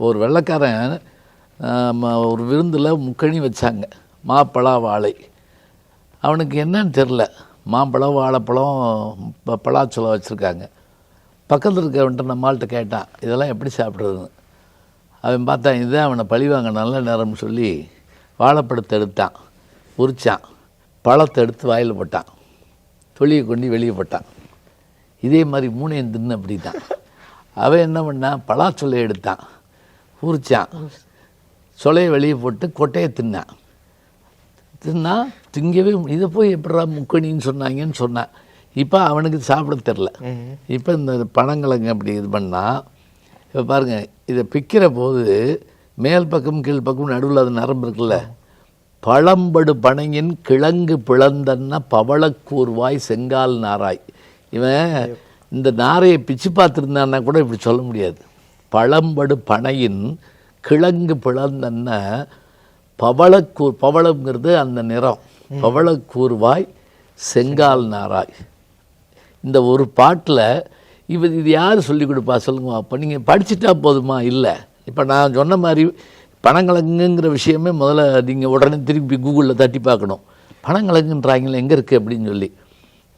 இப்போ ஒரு வெள்ளைக்காரன் ஒரு விருந்தில் முக்கணி வச்சாங்க, மாப்பழா வாழை. அவனுக்கு என்னன்னு தெரில, மாம்பழம் வாழைப்பழம் பலாச்சொலை வச்சுருக்காங்க. பக்கத்தில் இருக்கவன்ட்ட நம்மள்கிட்ட கேட்டான், இதெல்லாம் எப்படி சாப்பிட்றதுன்னு. அவன் பார்த்தான், இதுதான் அவனை பழிவாங்க நல்ல நேரம்னு சொல்லி வாழைப்பழத்தை எடுத்தான், உரித்தான், பழத்தை எடுத்து வாயில் போட்டான், தொழியை கொண்டு வெளியே போட்டான். இதே மாதிரி மூணையும் தின்னு அப்படி தான். அவன் என்ன பண்ணான், பலாச்சொலையை எடுத்தான், உரித்தான், சொலையை வெளியே போட்டு கொட்டையை தின்னான். திங்கவே இதை போய் எப்படா முக்கணின்னு சொன்னாங்கன்னு சொன்னான். இப்போ அவனுக்கு சாப்பிட தெரில. இப்போ இந்த பனங்கிழங்கு அப்படி இது பண்ணால், இப்போ பாருங்கள், இதை பிக்கிற போது மேல் பக்கம் கீழ் பக்கம் நடுவில் அது நரம்பு இருக்குல்ல, பழம்படு பனையின் கிழங்கு பிளந்தன்னா பவளக்கூர்வாய் செங்கால் நாராய். இவன் இந்த நாரையை பிச்சு பார்த்துருந்தான்னா கூட இப்படி சொல்ல முடியாது. பழம்படு பனையின் கிழங்கு பிளந்தன்னா பவளம்ங்கிறது அந்த நிறம், பவளக்கூர்வாய் செங்கால் நாராய். இந்த ஒரு பாட்டில் இது யார் சொல்லிக் கொடுப்பா சொல்லுங்க. அப்போ நீங்கள் படிச்சுட்டா போதுமா? இல்லை. இப்போ நான் சொன்ன மாதிரி பனங்கிழங்குங்கிற விஷயமே முதல்ல நீங்கள் உடனே திருப்பி கூகுளில் தட்டி பார்க்கணும். பனங்கிழங்குன்றாங்களே எங்கே இருக்குது அப்படின்னு சொல்லி.